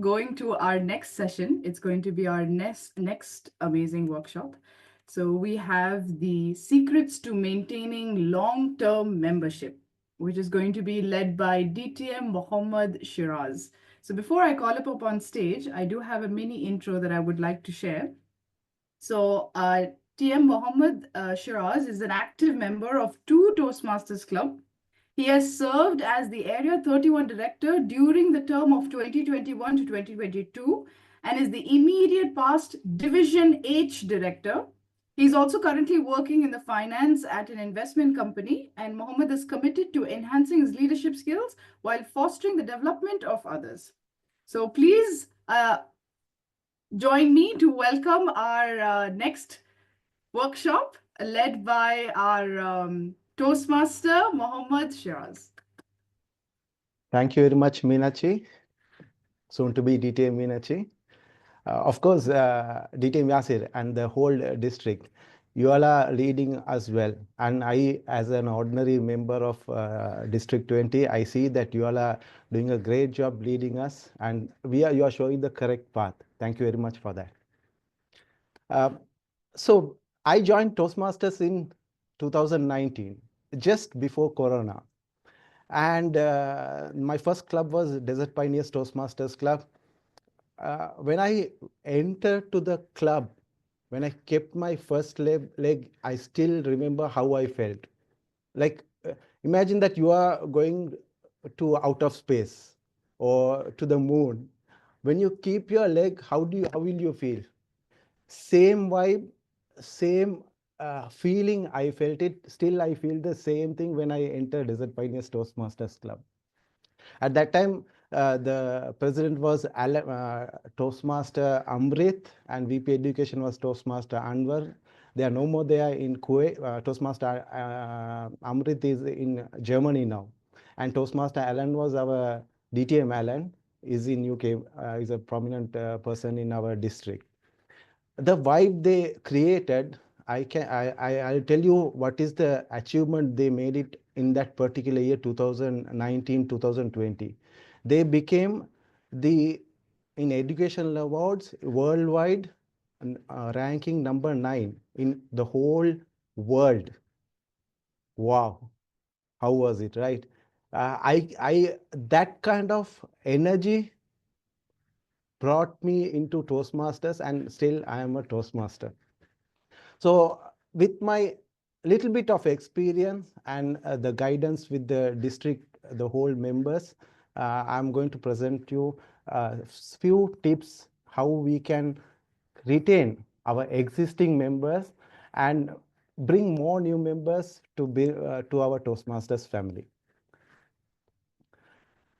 going to our next session. It's going to be our next amazing workshop. So we have the secrets to maintaining long-term membership, which is going to be led by DTM Mohammed Shiraz. So before I call up on stage, I do have a mini intro that I would like to share. So, TM Mohammed Shiraz is an active member of two Toastmasters Club. He has served as the Area 31 Director during the term of 2021 to 2022 and is the immediate past Division H Director. He's also currently working in the finance at an investment company, and Mohammed is committed to enhancing his leadership skills while fostering the development of others. So please join me to welcome our next workshop led by our Toastmaster, Mohammed Shiraz. Thank you very much, Meenachi, soon to be DTM Meenachi. Of course, DTM Yasir and the whole district, you all are leading us well. And I, as an ordinary member of District 20, I see that you all are doing a great job leading us, and you are showing the correct path. Thank you very much for that. Uh, so I joined Toastmasters in 2019, just before Corona. And my first club was Desert Pioneers Toastmasters Club. When I entered to the club, when I kept my first leg, I still remember how I felt. Like, imagine that you are going to out of space or to the moon. When you keep your leg, how will you feel? Same vibe, same feeling. I felt it. Still, I feel the same thing when I entered Desert Pioneers Toastmasters Club. At that time, the president was Toastmaster Amrit, and VP Education was Toastmaster Anwar. They are no more there in Kuwait. Toastmaster Amrit is in Germany now. And Toastmaster Alan was our DTM Alan, is in UK, is a prominent person in our district. The vibe they created, I'll tell you what is the achievement they made it in that particular year, 2019 2020. They became the in educational awards worldwide, ranking number 9 in the whole world. Wow, how was it, right? I that kind of energy brought me into Toastmasters, and still I am a Toastmaster. So with my little bit of experience and the guidance with the district, the whole members, I'm going to present you a few tips how we can retain our existing members and bring more new members to our Toastmasters family.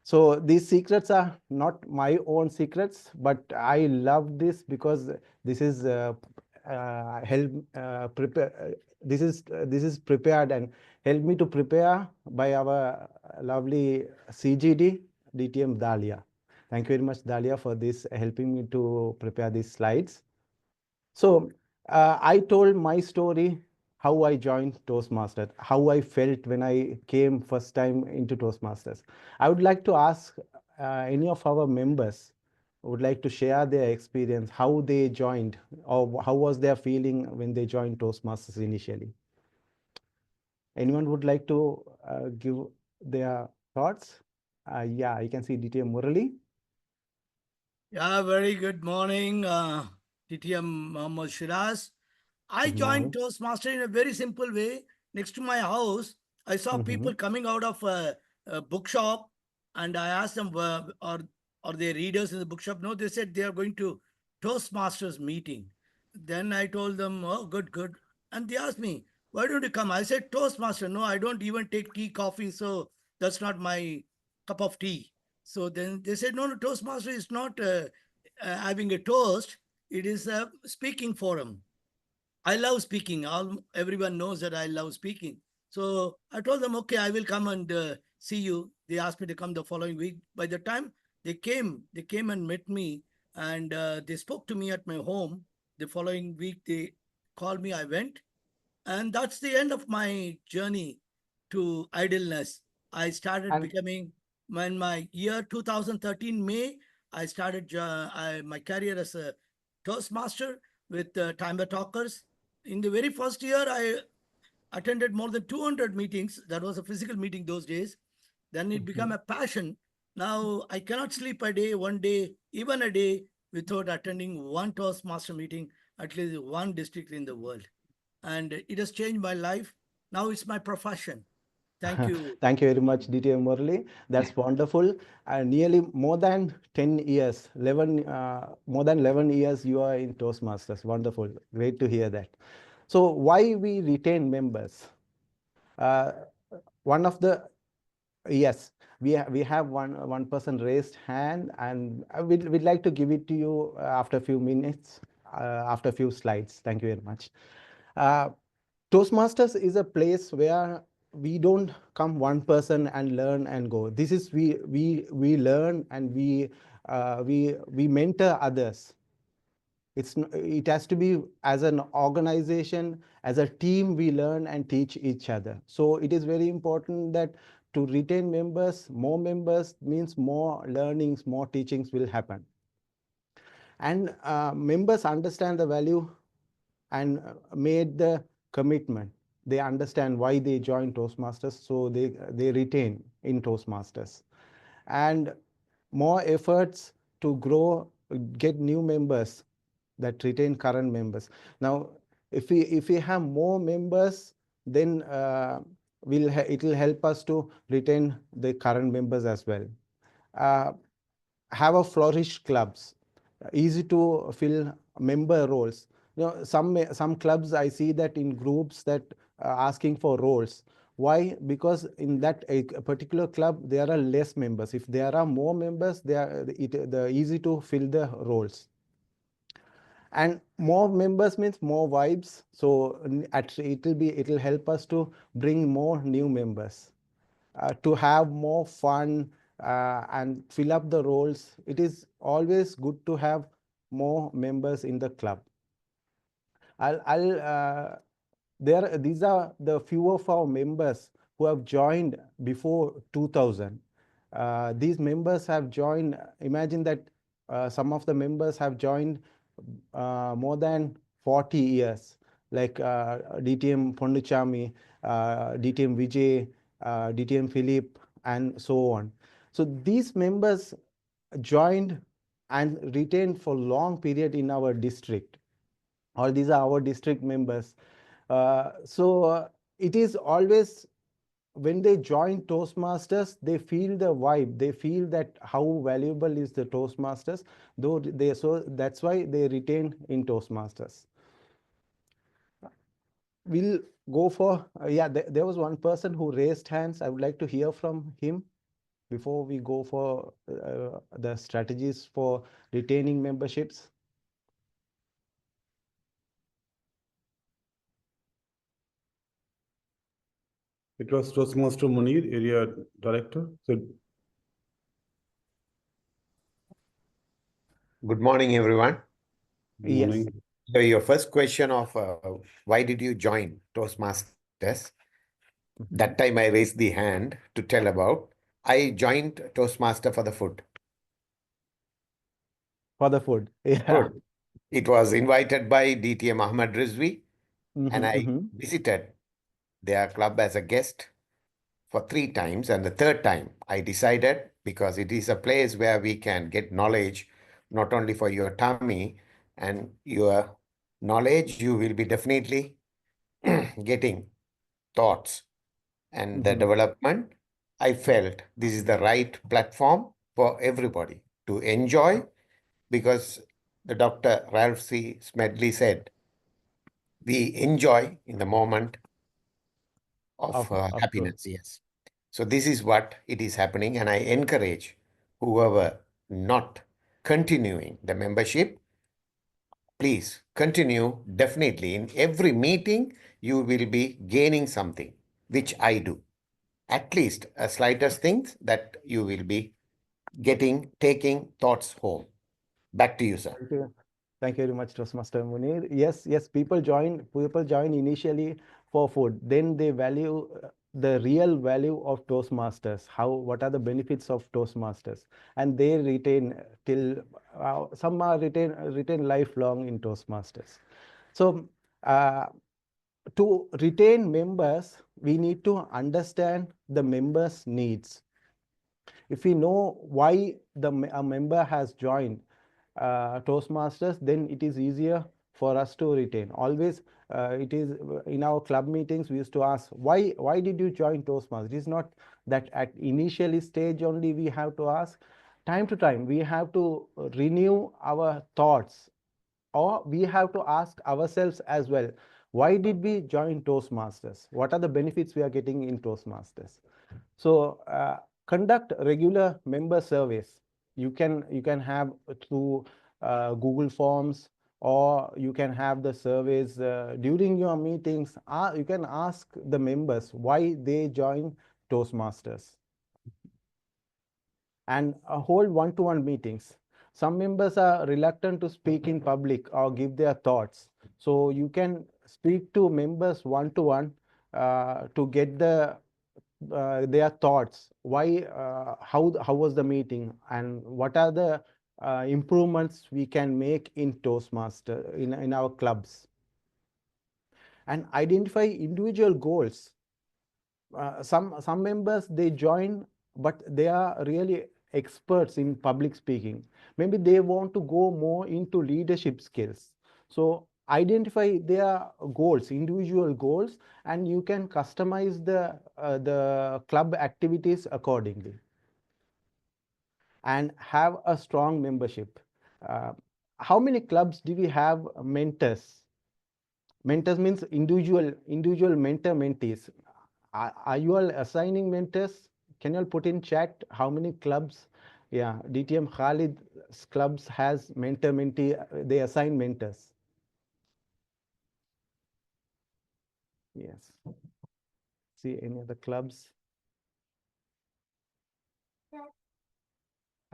So these secrets are not my own secrets, but I love this because this is help prepare. This is prepared and helped me to prepare by our lovely CGD DTM Dalia. Thank you very much, Dalia, for this helping me to prepare these slides. So I told my story, how I joined Toastmasters, how I felt when I came first time into Toastmasters. I would like to ask any of our members would like to share their experience, how they joined, or how was their feeling when they joined Toastmasters initially. Anyone would like to give their thoughts? Yeah, you can see DTM Murali. Yeah, very good morning, TTM Mohammed Shiraz. I Good joined morning. Toastmaster in a very simple way. Next to my house, I saw Mm-hmm. people coming out of a bookshop, and I asked them, are they readers in the bookshop? No, they said they are going to Toastmasters meeting. Then I told them, oh, good, good. And they asked me, why don't you come? I said, Toastmaster. No, I don't even take tea, coffee, so that's not my cup of tea. So then they said, no, no, Toastmaster is not having a toast. It is a speaking forum. I love speaking. Everyone knows that I love speaking. So I told them, okay, I will come and see you. They asked me to come the following week. By the time they came and met me, and they spoke to me at my home. The following week, they called me. I went, and that's the end of my journey to idleness. I started And becoming, when my year 2013 May, I started my career as a Toastmaster with Timer Talkers. In the very first year, I attended more than 200 meetings. That was a physical meeting those days. Then it became Mhm. a passion. Now I cannot sleep a day, one day, even a day without attending one Toastmaster meeting, at least one district in the world. And it has changed my life. Now it's my profession. Thank you. Thank you very much, DTM Murali. That's wonderful. Nearly more than 10 years, 11, more than 11 years you are in Toastmasters. Wonderful. Great to hear that. So why we retain members? Uh, one of the Yes, we have one person raised hand, and we'd like to give it to you after a few minutes, after a few slides. Thank you very much. Uh, Toastmasters is a place where we don't come one person and learn and go. This is we learn and we mentor others. It has to be as an organization, as a team, we learn and teach each other. So it is very important that to retain members, more members means more learnings, more teachings will happen. And members understand the value and made the commitment. They understand why they join Toastmasters, so they retain in Toastmasters. And more efforts to grow, get new members that retain current members. Now, if we have more members, then it will help us to retain the current members as well. Uh, have a flourished clubs, easy to fill member roles. Some clubs I see that in groups that asking for roles. Why? Because in that a particular club there are less members. If there are more members, the easy to fill the roles. And more members means more vibes, so it will help us to bring more new members, to have more fun and fill up the roles. It is always good to have more members in the club. I'll there These are the few of our members who have joined before 2000. These members have joined, imagine that some of the members have joined more than 40 years, like DTM Ponduchami, DTM Vijay, DTM Philip, and so on. So these members joined and retained for long period in our district. All these are our district members. So it is always when they join Toastmasters, they feel the vibe. They feel that how valuable is the Toastmasters. So that's why they retain in Toastmasters. We'll go for yeah. There was one person who raised hands. I would like to hear from him before we go for the strategies for retaining memberships. It was Toastmaster Munir, Area Director. So, Good morning, everyone. good Yes. morning. So your first question of why did you join Toastmasters? That Mhm. time I raised the hand to tell about. I joined Toastmaster for the food. For the food. Yeah. Food. It was invited by DTM Mohammed Rizvi, and Mhm, I mhm, visited their club as a guest for 3 times. And the third time, I decided because it is a place where we can get knowledge, not only for your tummy and your knowledge, you will be definitely getting thoughts and the mhm. development. I felt this is the right platform for everybody to enjoy because the Dr. Ralph C. Smedley said, we enjoy in the moment of Of course. happiness. Yes. So this is what it is happening, and I encourage whoever not continuing the membership, please continue. Definitely, in every meeting, you will be gaining something, which I do. At least a slightest things that you will be taking thoughts home. Back to you, sir. Thank you. Thank you very much, Toastmaster Munir. Yes, yes, people join initially for food. Then they value the real value of Toastmasters, what are the benefits of Toastmasters, and they retain till some are retain lifelong in Toastmasters. So to retain members, we need to understand the members' needs. If we know why a member has joined Toastmasters, then it is easier for us to retain. Always, it is in our club meetings, we used to ask, why did you join Toastmasters? It is not that at initially stage only we have to ask. Time to time, we have to renew our thoughts, or we have to ask ourselves as well, why did we join Toastmasters? What are the benefits we are getting in Toastmasters? So conduct regular member surveys. You can have through Google Forms, or you can have the surveys during your meetings. You can ask the members why they join Toastmasters, and hold one-to-one meetings. Some members are reluctant to speak in public or give their thoughts. So you can speak to members one-to-one to get their thoughts. Why, how was the meeting, and what are the improvements we can make in Toastmaster in our clubs, and identify individual goals. Some members, they join, but they are really experts in public speaking. Maybe they want to go more into leadership skills. So identify their goals, individual goals, and you can customize the club activities accordingly, and have a strong membership. uh, how many clubs do we have mentors? Mentors means individual mentor mentees. Are you all assigning mentors? Can you all put in chat how many clubs? Yeah, DTM Khalid's clubs has mentor mentee. They assign mentors. Yes. See any other clubs?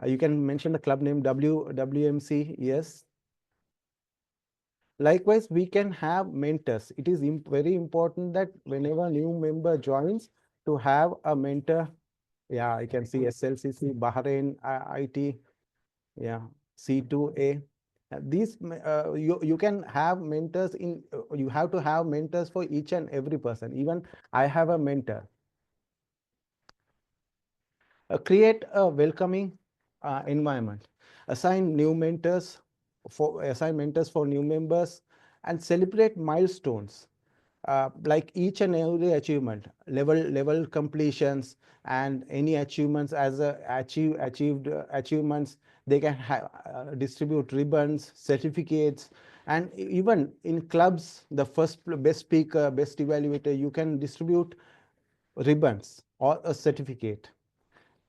You can mention the club name WMC. Yes. Likewise, we can have mentors. It is very important that whenever new member joins, to have a mentor. Yeah, I can see SLCC, Bahrain, IT, yeah, C2A. You can have mentors you have to have mentors for each and every person. Even I have a mentor. Create a welcoming environment. Assign mentors for new members, and celebrate milestones. Like each and every achievement, level completions, and any achievements as achieved achievements. They can distribute ribbons, certificates, and even in clubs, the first best speaker, best evaluator, you can distribute ribbons or a certificate.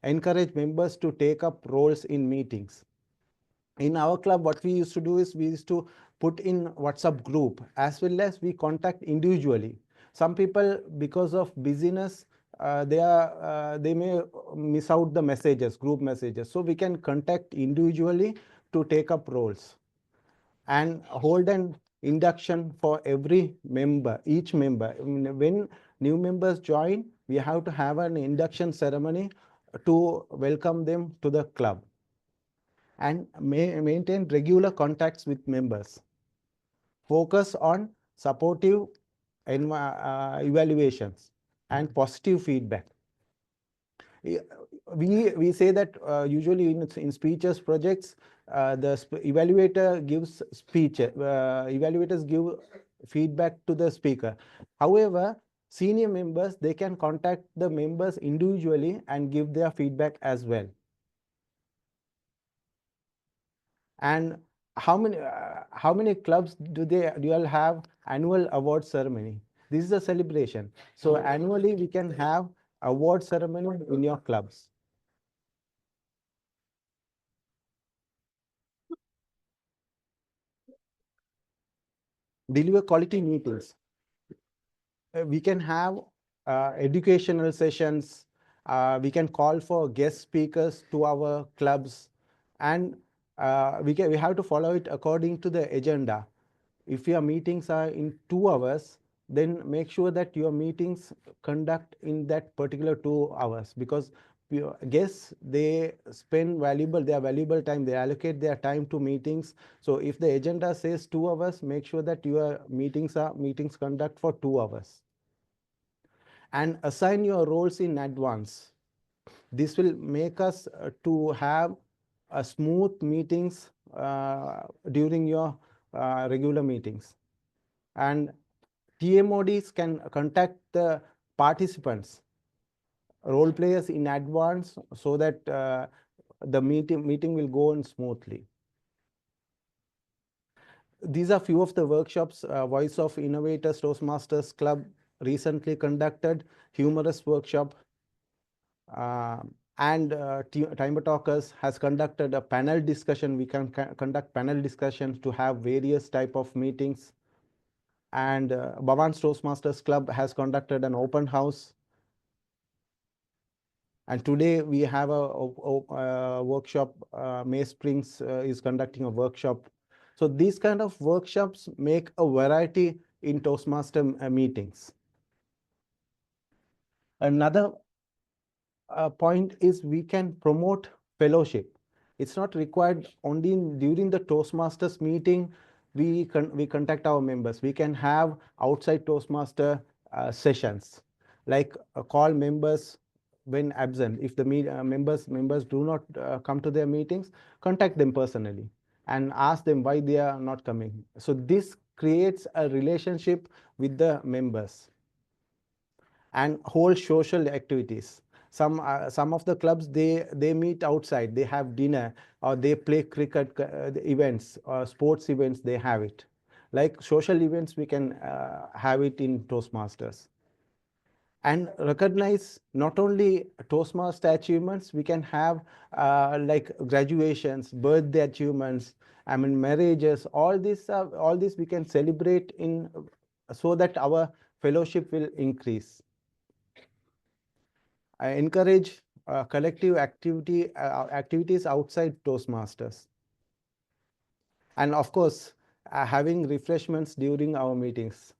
Encourage members to take up roles in meetings. In our club, what we used to do is we used to put in WhatsApp group, as well as we contact individually. Some people, because of busyness, they may miss out the messages, group messages. So we can contact individually to take up roles, and hold an induction for every member, each member. When new members join, we have to have an induction ceremony to welcome them to the club, and maintain regular contacts with members. Focus on supportive evaluations and positive feedback. We say that usually in speeches projects, the evaluator gives speech. Evaluators give feedback to the speaker. However, senior members, they can contact the members individually and give their feedback as well. And how many clubs do you all have annual award ceremony? This is a celebration. So annually we can have award ceremony in your clubs. Deliver quality meetings. We can have educational sessions. We can call for guest speakers to our clubs, and we have to follow it according to the agenda. If your meetings are in 2 hours, then make sure that your meetings conduct in that particular 2 hours, because guests, they spend their valuable time, they allocate their time to meetings. So if the agenda says 2 hours, make sure that your meetings conduct for 2 hours, and assign your roles in advance. This will make us to have a smooth meetings during your regular meetings. And TMODs can contact the participants, role players in advance, so that the meeting will go on smoothly. These are few of the workshops Voice of Innovators Toastmasters Club recently conducted. Humorous workshop. Uh, and Timer Talkers has conducted a panel discussion. We can conduct panel discussions to have various type of meetings. And Bhavan's Toastmasters Club has conducted an open house. And today we have a workshop. May Springs is conducting a workshop. So these kind of workshops make a variety in Toastmaster meetings. Another point is we can promote fellowship. It's not required only during the Toastmasters meeting. We contact our members. We can have outside Toastmaster sessions, like call members when absent. If the members do not come to their meetings, contact them personally and ask them why they are not coming. So this creates a relationship with the members. And whole social activities. Some of the clubs, they meet outside, they have dinner, or they play cricket events or sports events. They have it like social events. We can have it in Toastmasters, and recognize not only Toastmaster achievements. We can have like graduations, birthday achievements, I mean marriages. All this we can celebrate in, so that our fellowship will increase. I encourage collective activities outside Toastmasters. And of course, having refreshments during our meetings.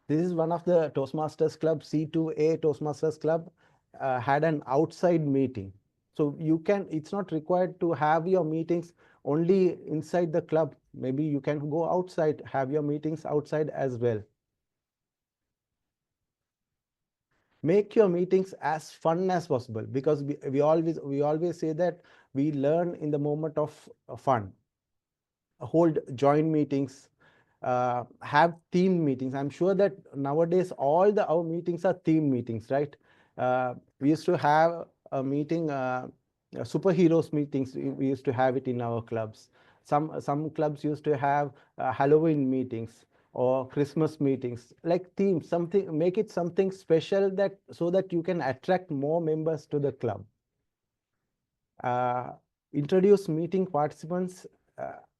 This is one of the Toastmasters Club, C2A Toastmasters Club had an outside meeting. So it's not required to have your meetings only inside the club. Maybe you can go outside, have your meetings outside as well. Make your meetings as fun as possible, because we always say that we learn in the moment of fun. Hold joint meetings, have team meetings. I'm sure that nowadays all our meetings are team meetings, right? We used to have a meeting, superheroes meetings. We used to have it in our clubs. Some clubs used to have Halloween meetings or Christmas meetings, like themes, something, make it something special, that so that you can attract more members to the club. Introduce meeting participants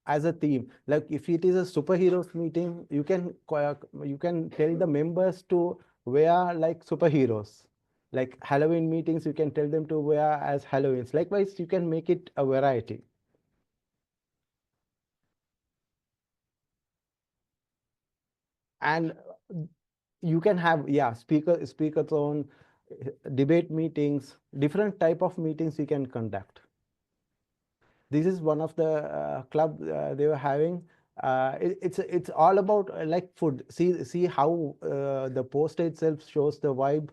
as a theme. Like if it is a superheroes meeting, you can tell the members to wear like superheroes. Like Halloween meetings, you can tell them to wear as Halloweens. Likewise, you can make it a variety. And you can have, yeah, speaker-thon, debate meetings, different type of meetings you can conduct. This is one of the club they were having. It's all about like food. See how the poster itself shows the vibe.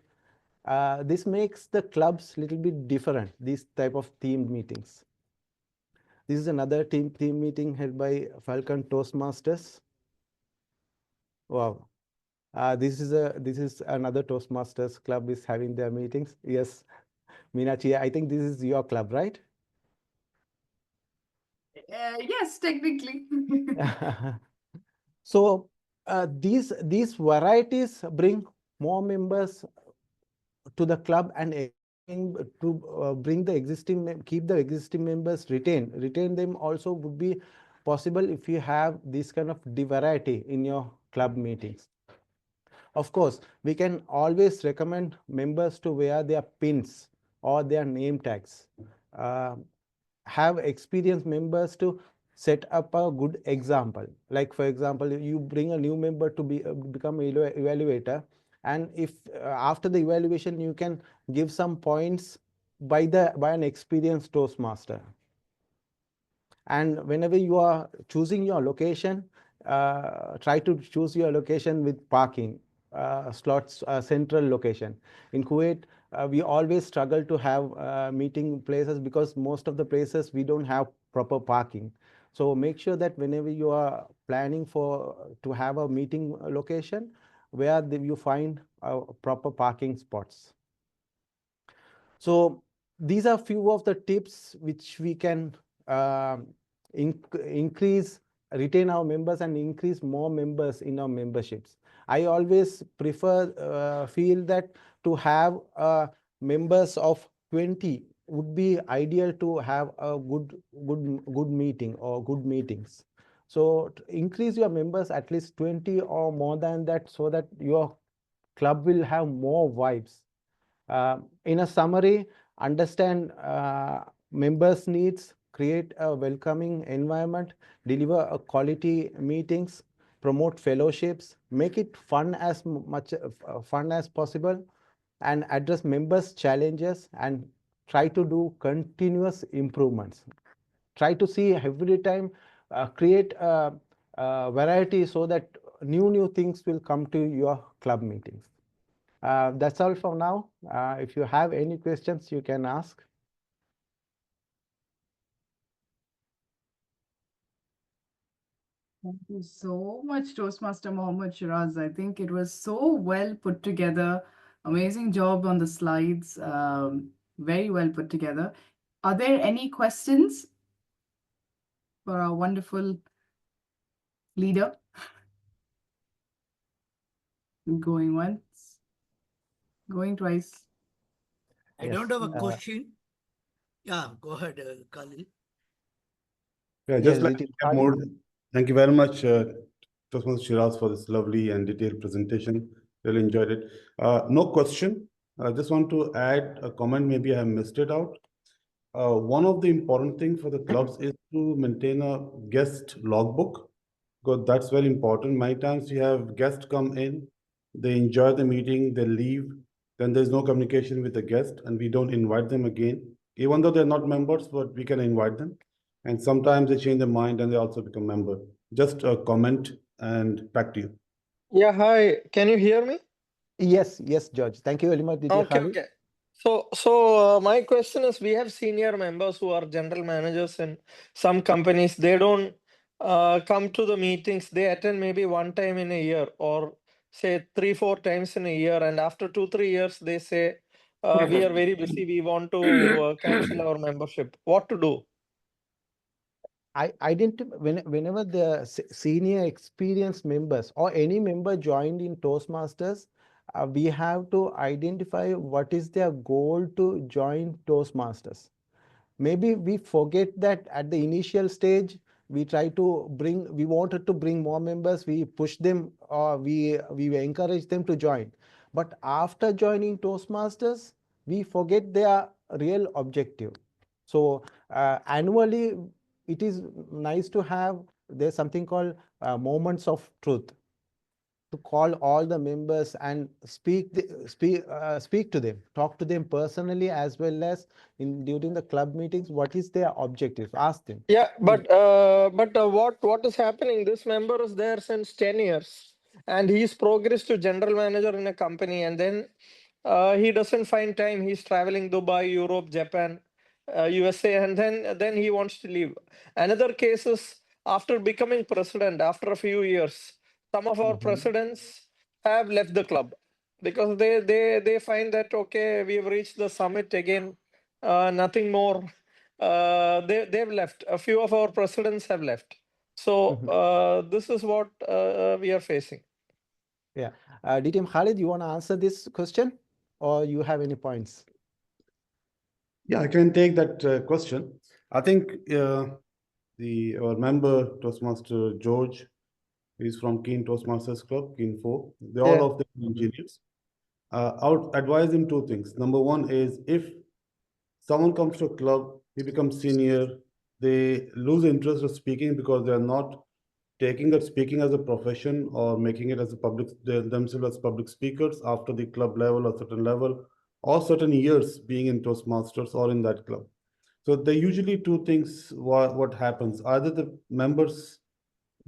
This makes the clubs little bit different, these type of themed meetings. This is another team meeting held by Falcon Toastmasters. Wow. This is another Toastmasters club is having their meetings. Yes, Meenakshi, I think this is your club, right? Yes, technically. So these varieties bring more members to the club, and to bring the keep the existing members, retain them also would be possible if you have this kind of variety in your club meetings. Of course, we can always recommend members to wear their pins or their name tags. Uh, have experienced members to set up a good example. Like for example, you bring a new member to become evaluator, and if after the evaluation you can give some points by an experienced Toastmaster. And whenever you are choosing your location, try to choose your location with parking slots, central location. In Kuwait, we always struggle to have meeting places because most of the places we don't have proper parking. So make sure that whenever you are planning to have a meeting location, where you find proper parking spots. So these are few of the tips which we can increase, retain our members and increase more members in our memberships. I always feel that to have members of 20 would be ideal to have a good meeting or good meetings. So increase your members at least 20 or more than that, so that your club will have more vibes. In a summary, understand members' needs, create a welcoming environment, deliver a quality meetings, promote fellowships, make it fun as much fun as possible, and address members' challenges, and try to do continuous improvements. Try to see every time, create a variety so that new things will come to your club meetings. That's all for now. If you have any questions, you can ask. Thank you so much, Toastmaster Mohammed Shiraz. I think it was so well put together. Amazing job on the slides. Very well put together. Are there any questions for our wonderful leader? Going once, going twice. I don't have a Yes. question. Yeah, go ahead, Khalil. Yeah, Yes, just like Little to add Khalid. more. Thank you very much, Mohammed Shiraz, for this lovely and detailed presentation. Really enjoyed it. No question. I just want to add a comment. Maybe I have missed it out. One of the important things for the clubs is to maintain a guest logbook, because that's very important. Many times you have guests come in, they enjoy the meeting, they leave, then there's no communication with the guest, and we don't invite them again, even though they're not members, but we can invite them. And sometimes they change their mind and they also become member. Just a comment and back to you. Yeah, hi. Can you hear me? Yes, George. Thank you very much, Little Okay, Khalid. okay. So my question is, we have senior members who are general managers in some companies. They don't come to the meetings. They attend maybe one time in a year, or say 3-4 times in a year. And after 2-3 years, they say, we are very busy. We want to cancel our membership. What to do? Whenever the senior experienced members or any member joined in Toastmasters, we have to identify what is their goal to join Toastmasters. Maybe we forget that at the initial stage we wanted to bring more members, we push them, or we encourage them to join. But after joining Toastmasters, we forget their real objective. So annually it is nice to have, there's something called moments of truth, to call all the members and speak to them, talk to them personally, as well as during the club meetings. What is their objective? Ask them. Yeah, but what is happening? This member is there since 10 years, and he's progressed to general manager in a company, and then he doesn't find time. He's traveling Dubai, Europe, Japan, USA, and then he wants to leave. Another case is after becoming president, after a few years, some of our presidents have left the club because they find that, okay, we have reached the summit again, nothing more. They've left. A few of our presidents have left. So this is what we are facing. Yeah. DTM Khalid, you want to answer this question, or you have any points? Yeah, I can take that question. I think our member Toastmaster George is from Keen Toastmasters Club, Keen 4. They all Yeah. of them engineers. I would advise him two things. Number one is, if someone comes to a club, he becomes senior, they lose interest of speaking because they are not taking up speaking as a profession or making it as a public themselves as public speakers after the club level or certain level or certain years being in Toastmasters or in that club. So there usually two things what happens. Either the members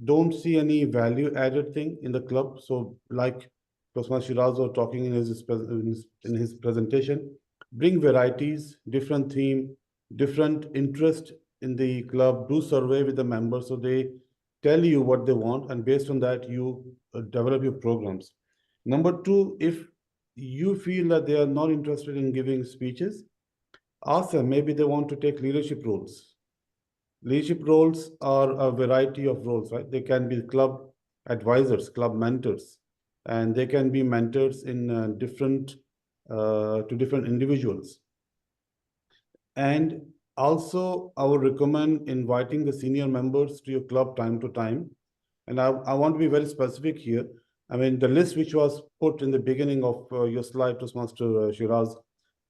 don't see any value added thing in the club. So like Mohammed Shiraz was talking in his presentation, bring varieties, different theme, different interest in the club, do survey with the members so they tell you what they want, and based on that you develop your programs. Number two, if you feel that they are not interested in giving speeches, ask them, maybe they want to take leadership roles. Leadership roles are a variety of roles, right? They can be club advisors, club mentors, and they can be mentors in different to different individuals. And also, I would recommend inviting the senior members to your club time to time. And I want to be very specific here. I mean, the list which was put in the beginning of your slide, Toastmaster Shiraz,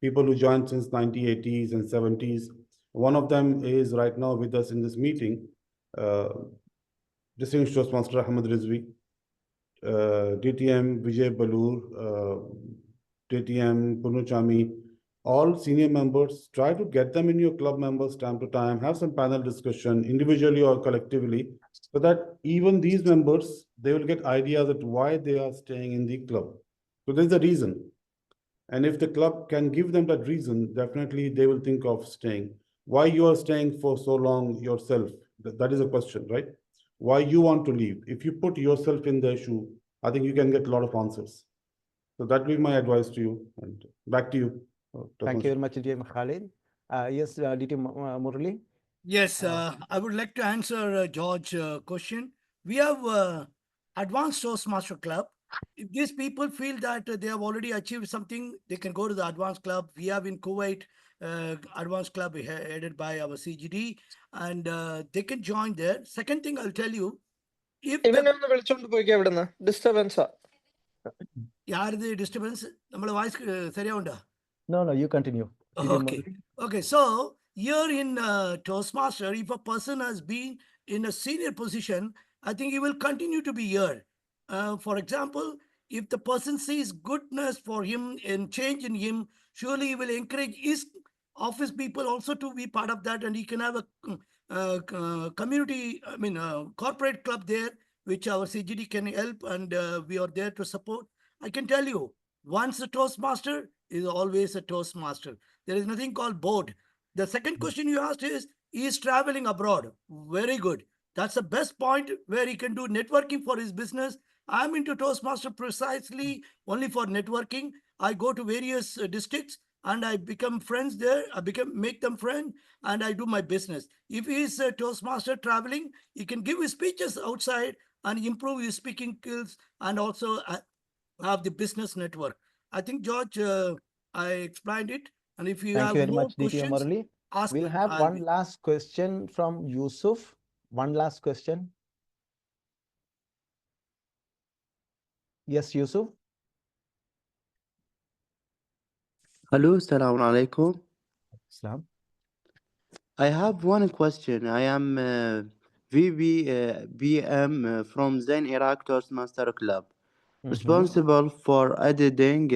people who joined since 1980s and 70s. One of them is right now with us in this meeting, distinguished Toastmaster Ahmed Rizvi, DTM Vijay Balur, DTM Punuchami, all senior members, try to get them in your club members time to time, have some panel discussion individually or collectively, so that even these members, they will get ideas at why they are staying in the club. So there's a reason. And if the club can give them that reason, definitely they will think of staying. Why you are staying for so long yourself? That is a question, right? Why you want to leave? If you put yourself in their shoe, I think you can get a lot of answers. So that will be my advice to you. And back to you. Thank you very much, DTM Khalid. Yes, DTM Murali. Yes, I would like to answer George question. We have Advanced Toastmaster Club. If these people feel that they have already achieved something, they can go to the Advanced Club. We have in Kuwait Advanced Club headed by our CGD, and they can join there. Second thing I'll tell you, if the ഇവനെ ഒന്ന് വിളിച്ചോണ്ട് പോയിക്കാ ഇവിടുന്ന് ഡിസ്റ്റർബൻസാ. யாருது disturbance நம்மள voice சரியா உண்டா? No, you continue. DTM Okay. Murali. Okay. So here in Toastmaster, if a person has been in a senior position, I think he will continue to be here. For example, if the person sees goodness for him and change in him, surely he will encourage his office people also to be part of that, and he can have a community, I mean, corporate club there, which our CGD can help, and we are there to support. I can tell you, once a Toastmaster is always a Toastmaster. There is nothing called board. The second question you asked is, he is traveling abroad. Very good. That's the best point where he can do networking for his business. I'm into Toastmaster precisely only for networking. I go to various districts and I become friends there. Make them friend, and I do my business. If he is a Toastmaster traveling, he can give his speeches outside and improve his speaking skills and also have the business network. I think, George, I explained it. And if you Thank have you very more much, DTM questions, Murali. ask We'll me. have I'll one be- last question from Yusuf. One last question. Yes, Yusuf. Hello, Assalamu alaikum. Islam. I have one question. I am BM from Zain Iraq Toastmaster Club, responsible for adding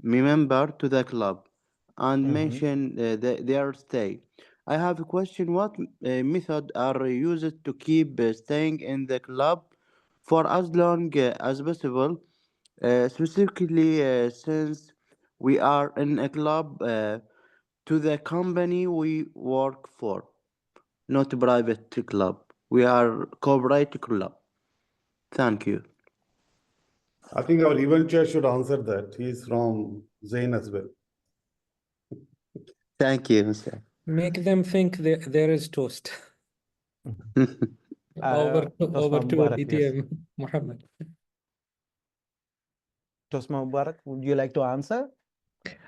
me member to the club and mention their stay. I have a question. What method are used to keep staying in the club for as long as possible? Specifically, since we are in a club to the company we work for, not a private club. We are corporate club. Thank you. I think our event chair should answer that. He's from Zain as well. Thank you, sir. Make them think there is toast. Over to Mubarak, yes. DTM Mohammed. Tosma Mubarak, would you like to answer?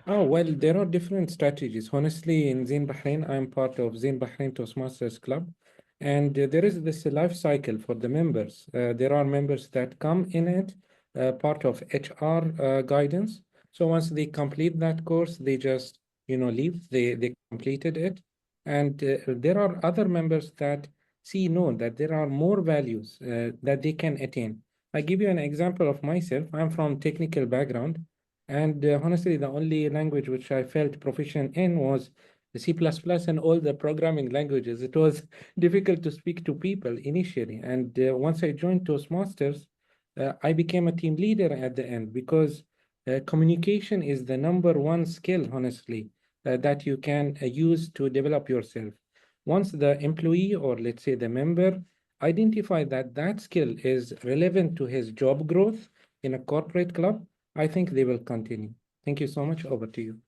Oh, well, there are different strategies. Honestly, in Zain Bahrain, I'm part of Zain Bahrain Toastmasters Club, and there is this life cycle for the members. There are members that come in it, part of HR guidance. So once they complete that course, they just, leave. They completed it. And there are other members that see no, that there are more values that they can attain. I give you an example of myself. I'm from technical background, and honestly, the only language which I felt proficient in was the C++ and all the programming languages. It was difficult to speak to people initially. And once I joined Toastmasters, I became a team leader at the end because communication is the number one skill, honestly, that you can use to develop yourself. Once the employee, or let's say the member, identify that that skill is relevant to his job growth in a corporate club, I think they will continue. Thank you so much. Over to you.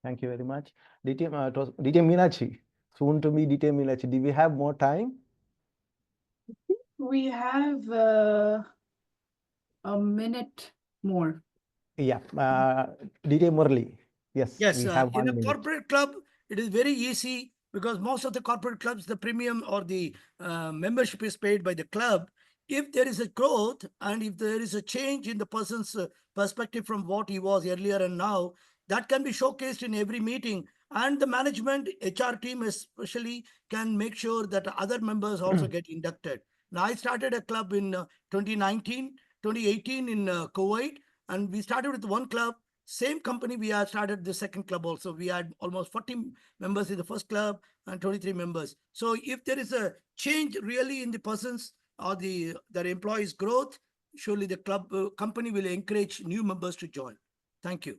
Thank you very much. DTM Meenakshi, soon to be DTM Meenakshi. Do we have more time? We have a minute more. Yeah. DTM Murali. Yes, Yes, we have in 1 a minute. corporate club, it is very easy because most of the corporate clubs, the premium or the membership is paid by the club. If there is a growth and if there is a change in the person's perspective from what he was earlier and now, that can be showcased in every meeting. And the management, HR team especially, can make sure that other members also get inducted. Now, I started a club in 2019, 2018 in Kuwait, and we started with one club. Same company, we had started the second club also. We had almost 40 members in the first club and 23 members. So if there is a change really in the person's or their employees' growth, surely the club company will encourage new members to join. Thank you.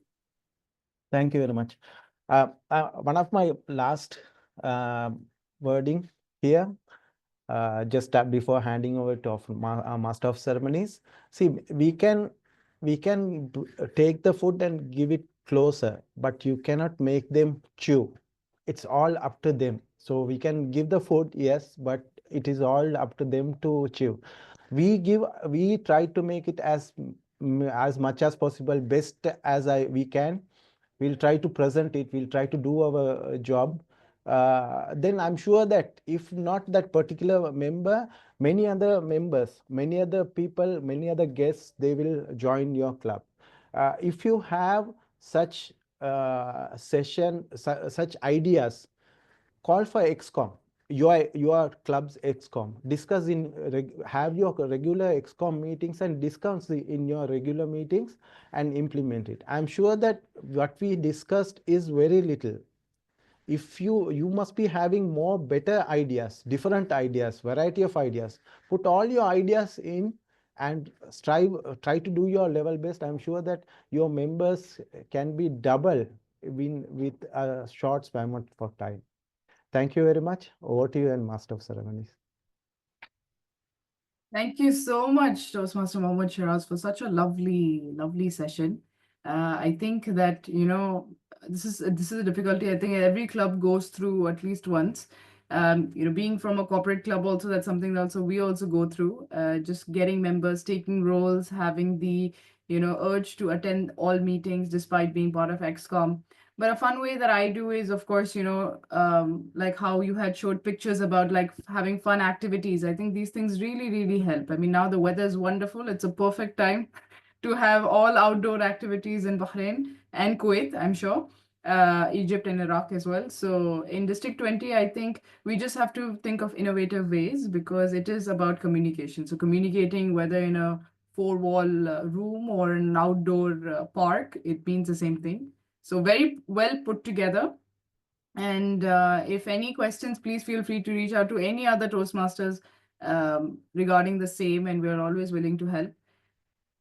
Thank you very much. One of my last wording here, just before handing over to our Master of Ceremonies. See, we can take the food and give it closer, but you cannot make them chew. It's all up to them. So we can give the food, yes, but it is all up to them to chew. We try to make it as much as possible, best as we can. We'll try to present it, we'll try to do our job. Then I'm sure that if not that particular member, many other members, many other people, many other guests, they will join your club. If you have such such ideas, call for XCOM, your club's XCOM. Discuss have your regular XCOM meetings and discuss in your regular meetings and implement it. I'm sure that what we discussed is very little. If you must be having more better ideas, different ideas, variety of ideas. Put all your ideas in and try to do your level best. I'm sure that your members can be double with a short span of time. Thank you very much. Over to you and Master of Ceremonies. Thank you so much, Toastmaster Mohammed Shiraz, for such a lovely, lovely session. I think that, this is a difficulty I think every club goes through at least once. Being from a corporate club also, that's something that also we also go through. Just getting members, taking roles, having the, urge to attend all meetings despite being part of XCOM. But a fun way that I do is, of course, like how you had showed pictures about like having fun activities. I think these things really, really help. I mean, now the weather is wonderful. It's a perfect time to have all outdoor activities in Bahrain and Kuwait, I'm sure, Egypt and Iraq as well. So in District 20, I think we just have to think of innovative ways because it is about communication. So communicating whether in a four-wall room or an outdoor park, it means the same thing. So very well put together. And if any questions, please feel free to reach out to any other Toastmasters regarding the same, and we're always willing to help.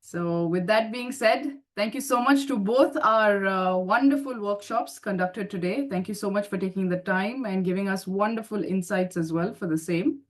So with that being said, thank you so much to both our wonderful workshops conducted today. Thank you so much for taking the time and giving us wonderful insights as well for the same.